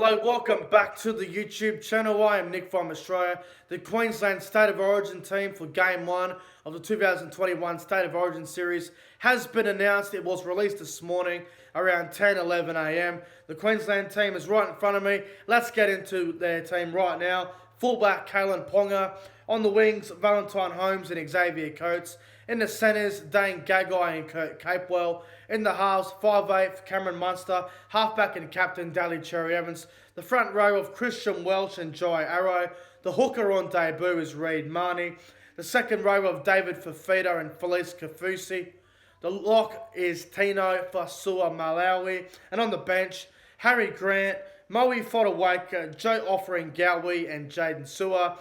Hello, welcome back to the YouTube channel. I am Nick from Australia. The Queensland State of Origin team for Game 1 of the 2021 State of Origin Series has been announced. It was released this morning around 10:11 a.m. The Queensland team is right in front of me. Let's get into their team right now. Fullback, Kalyn Ponga. On the wings, Valentine Holmes and Xavier Coates. In the centres, Dane Gagai and Kurt Capewell. In the halves, 5'8", Cameron Munster. Halfback and captain, Daly Cherry Evans. The front row of Christian Welsh and Jairo. The hooker on debut is Reid Marnie. The second row of David Fafita and Felice Kafusi. The lock is Tino Fasua Malawi. And on the bench, Harry Grant, Moe Fodawaker, Joe Offering Gowie and Jaden Sewer.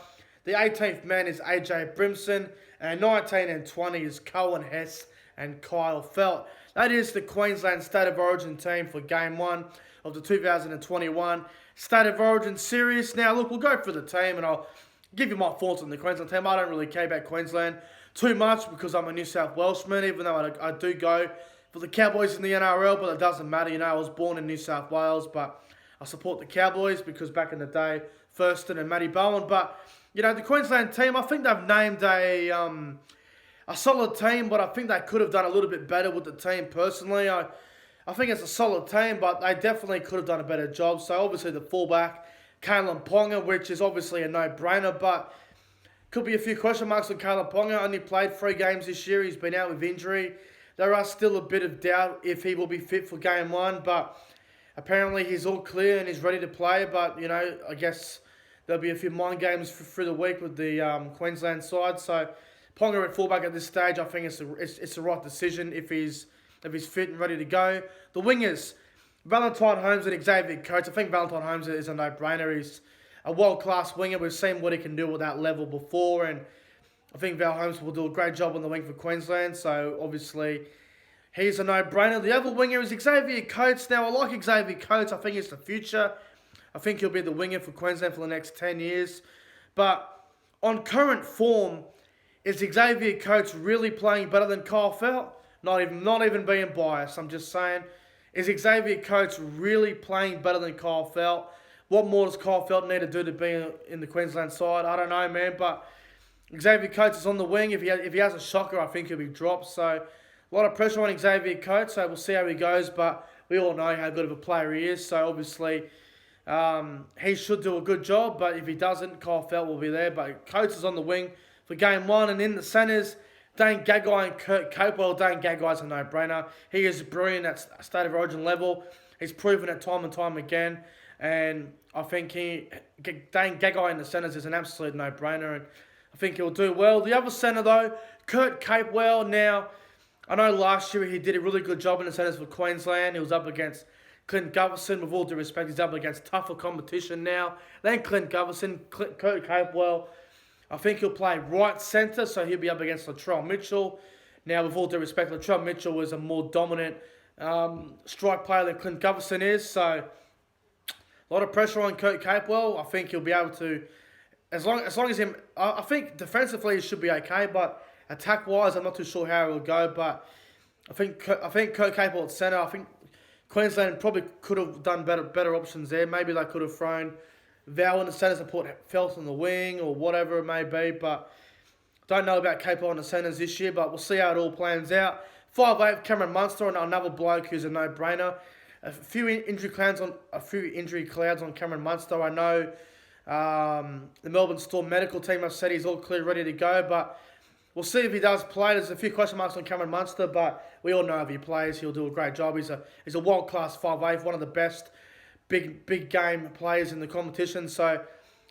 The 18th man is AJ Brimson, and 19 and 20 is Cohen Hess and Kyle Felt. That is the Queensland State of Origin team for Game 1 of the 2021 State of Origin Series. Now, look, we'll go for the team, and I'll give you my thoughts on the Queensland team. I don't really care about Queensland too much because I'm a New South Welshman, even though I do go for the Cowboys in the NRL, but it doesn't matter. You know, I was born in New South Wales, but I support the Cowboys because back in the day, Thurston and Matty Bowen. But you know, the Queensland team, I think they've named a solid team, but I think they could have done a little bit better with the team personally. I think it's a solid team, but they definitely could have done a better job. So obviously the fullback, Kalyn Ponga, which is obviously a no-brainer, but could be a few question marks on Kalyn Ponga. Only played 3 games this year. He's been out with injury. There are still a bit of doubt if he will be fit for Game 1, but apparently he's all clear and he's ready to play. But, you know, I guess there'll be a few mind games through the week with the Queensland side. So Ponga at fullback at this stage, I think it's the right decision if he's fit and ready to go. The wingers, Valentine Holmes and Xavier Coates. I think Valentine Holmes is a no-brainer. He's a world-class winger. We've seen what he can do at that level before, and I think Val Holmes will do a great job on the wing for Queensland. So obviously he's a no-brainer. The other winger is Xavier Coates. Now, I like Xavier Coates. I think it's the future. I think he'll be the winger for Queensland for the next 10 years. But on current form, is Xavier Coates really playing better than Kyle Felt? Not even being biased. I'm just saying, is Xavier Coates really playing better than Kyle Felt? What more does Kyle Felt need to do to be in the Queensland side? I don't know, man. But Xavier Coates is on the wing. If he has a shocker, I think he'll be dropped. So a lot of pressure on Xavier Coates. So we'll see how he goes. But we all know how good of a player he is. So obviously he should do a good job, but if he doesn't, Kyle Felt will be there. But Coates is on the wing for Game 1, and in the centres, Dane Gagai and Kurt Capewell. Dane Gagai's a no-brainer. He is brilliant at State of Origin level. He's proven it time and time again, and I think Dane Gagai in the centres is an absolute no-brainer, and I think he'll do well. The other centre, though, Kurt Capewell. Now, I know last year he did a really good job in the centres for Queensland. He was up against Clint Gutherson. With all due respect, he's up against tougher competition now than Clint Gutherson. Kurt Capewell, I think he'll play right centre, so he'll be up against Latrell Mitchell. Now, with all due respect, Latrell Mitchell is a more dominant strike player than Clint Gutherson is, so a lot of pressure on Kurt Capewell. I think he'll be able to, as long as him. I think defensively he should be okay, but attack-wise, I'm not too sure how it will go. But I think Kurt Capewell at centre. I think Queensland probably could have done better options there. Maybe they could have thrown Val in the centres and put Felt on the wing or whatever it may be. But don't know about Capewell in the centres this year, but we'll see how it all plans out. 5'8", Cameron Munster, and another bloke who's a no-brainer. A few injury clouds on Cameron Munster. I know the Melbourne Storm medical team have said he's all clear, ready to go, but we'll see if he does play. There's a few question marks on Cameron Munster, but we all know if he plays, he'll do a great job. He's a world-class 5'8", one of the best big game players in the competition. So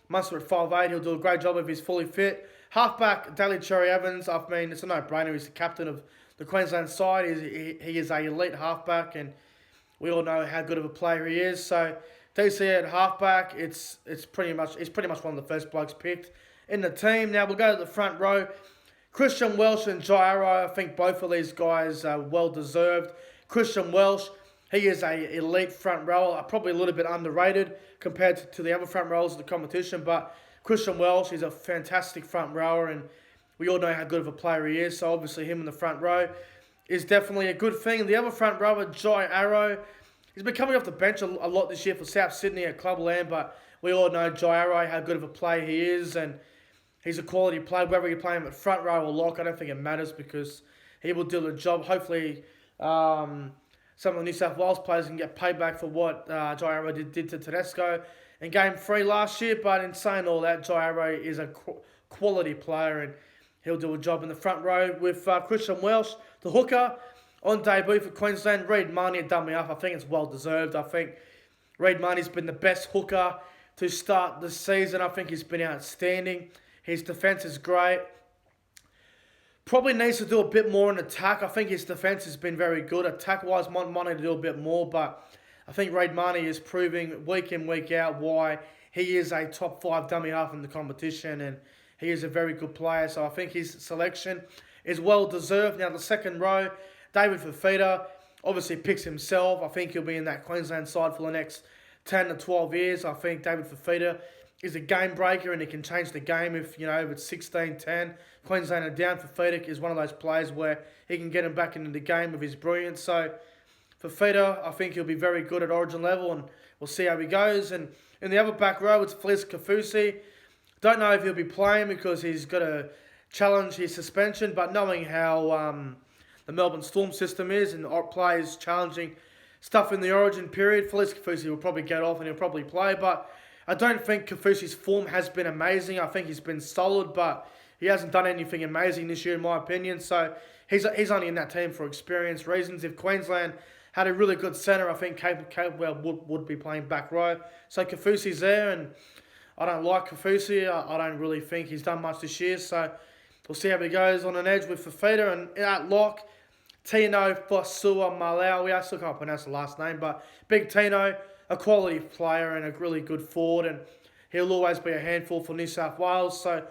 Munster at 5'8", he'll do a great job if he's fully fit. Halfback, Daly Cherry Evans, I mean, it's a no-brainer. He's the captain of the Queensland side. He is an elite halfback, and we all know how good of a player he is. So DC at halfback, it's pretty much one of the first blokes picked in the team. Now we'll go to the front row. Christian Welsh and Jairo, I think both of these guys are well-deserved. Christian Welsh, he is an elite front rower, probably a little bit underrated compared to the other front rowers of the competition, but Christian Welsh is a fantastic front rower, and we all know how good of a player he is, so obviously him in the front row is definitely a good thing. The other front rower, Jairo, he's been coming off the bench a lot this year for South Sydney at Clubland, but we all know Jairo, how good of a player he is, and he's a quality player. Whether you play him at front row or lock, I don't think it matters because he will do the job. Hopefully, some of the New South Wales players can get payback for what Jairo did to Tedesco in Game 3 last year. But in saying all that, Jairo is a quality player and he'll do a job in the front row with Christian Welsh, the hooker, on debut for Queensland. Reid Marnie had done me up. I think it's well deserved. I think Reid Marnie's been the best hooker to start the season. I think he's been outstanding. His defence is great. Probably needs to do a bit more in attack. I think his defence has been very good. Attack-wise, might need to do a bit more, but I think Reid Marnie is proving week in, week out why he is a top 5 dummy half in the competition, and he is a very good player. So I think his selection is well deserved. Now, the second row, David Fifita obviously picks himself. I think he'll be in that Queensland side for the next 10 to 12 years. I think David Fifita is a game breaker and he can change the game if it's 16-10. Queensland are down. Fifita is one of those players where he can get him back into the game with his brilliance. So Fifita, I think he'll be very good at Origin level and we'll see how he goes. And in the other back row, it's Felice Kaufusi. Don't know if he'll be playing because he's got to challenge his suspension, but knowing how the Melbourne Storm system is and players challenging stuff in the Origin period, Felice Kaufusi will probably get off and he'll probably play, but I don't think Kaufusi's form has been amazing. I think he's been solid, but he hasn't done anything amazing this year, in my opinion. So he's only in that team for experience reasons. If Queensland had a really good centre, I think Capewell would be playing back row. So Kaufusi's there, and I don't like Kaufusi. I don't really think he's done much this year. So we'll see how he goes on an edge with Fifita. And at lock, Tino Fosua Malawi. I still can't pronounce the last name, but Big Tino, a quality player and a really good forward, and he'll always be a handful for New South Wales. So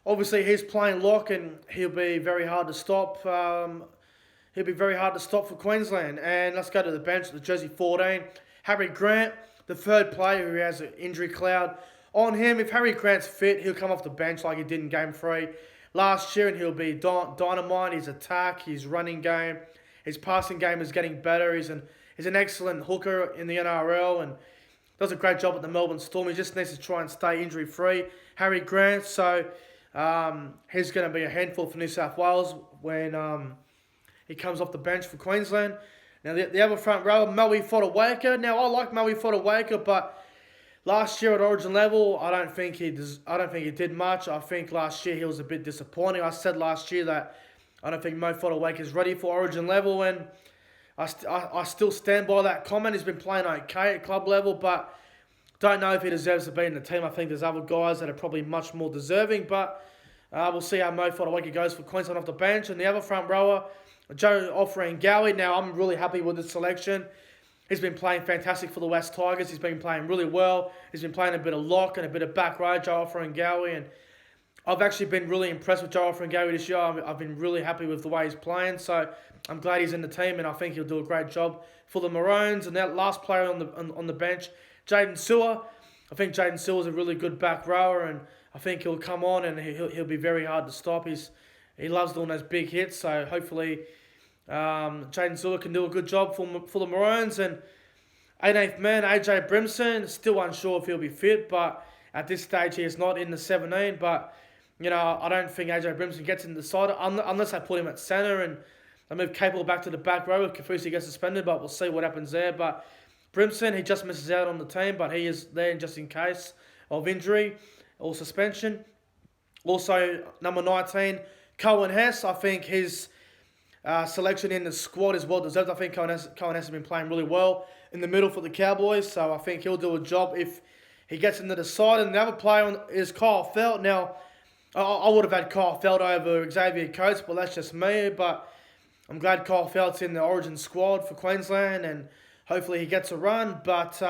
obviously he's playing lock and he'll be very hard to stop. He'll be very hard to stop for Queensland. And let's go to the bench, the jersey 14. Harry Grant, the third player who has an injury cloud on him. If Harry Grant's fit, he'll come off the bench like he did in Game 3 last year and he'll be dynamite. His attack, his running game, his passing game is getting better. He's an excellent hooker in the NRL and does a great job at the Melbourne Storm. He just needs to try and stay injury-free. Harry Grant, so he's going to be a handful for New South Wales when he comes off the bench for Queensland. Now, the other front row, Maui Fotuaika. Now, I like Maui Fotuaika, but last year at Origin level, I don't think he did much. I think last year he was a bit disappointing. I said last year that I don't think Mo Fotuaika is ready for Origin level, and I still stand by that comment. He's been playing okay at club level, but don't know if he deserves to be in the team. I think there's other guys that are probably much more deserving, but we'll see how Mo Fotuaika goes for Queensland off the bench. And the other front rower, Joe Offering-Gowie. Now, I'm really happy with this selection. He's been playing fantastic for the West Tigers. He's been playing really well. He's been playing a bit of lock and a bit of back row, Joe Offering-Gowie, and I've actually been really impressed with Jairo and Gary this year. I've been really happy with the way he's playing, so I'm glad he's in the team, and I think he'll do a great job for the Maroons. And that last player on the bench, Jaden Sewer. I think Jaden Sewer is a really good back rower, and I think he'll come on and he'll be very hard to stop. He loves doing those big hits, so hopefully Jaden Sewer can do a good job for the Maroons. And 18th man, AJ Brimson, still unsure if he'll be fit, but at this stage he is not in the 17, but I don't think AJ Brimson gets in the side unless I put him at centre and I move Capewell back to the back row if Kaufusi gets suspended, but we'll see what happens there. But Brimson, he just misses out on the team, but he is there just in case of injury or suspension. Also, number 19, Cohen Hess. I think his selection in the squad is well deserved. I think Cohen Hess has been playing really well in the middle for the Cowboys, so I think he'll do a job if he gets into the side. And the other player is Kyle Felt. Now, I would have had Kyle Felt over Xavier Coates, but that's just me. But I'm glad Kyle Felt's in the Origin squad for Queensland, and hopefully he gets a run. But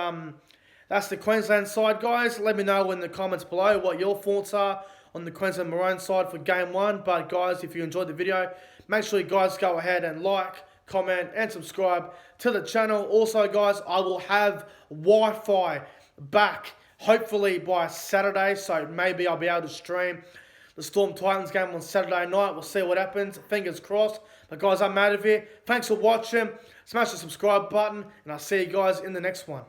that's the Queensland side, guys. Let me know in the comments below what your thoughts are on the Queensland Maroons side for Game 1. But, guys, if you enjoyed the video, make sure you guys go ahead and like, comment, and subscribe to the channel. Also, guys, I will have Wi-Fi back hopefully by Saturday, so maybe I'll be able to stream the Storm Titans game on Saturday night. We'll see what happens. Fingers crossed. But, guys, I'm out of here. Thanks for watching. Smash the subscribe button, and I'll see you guys in the next one.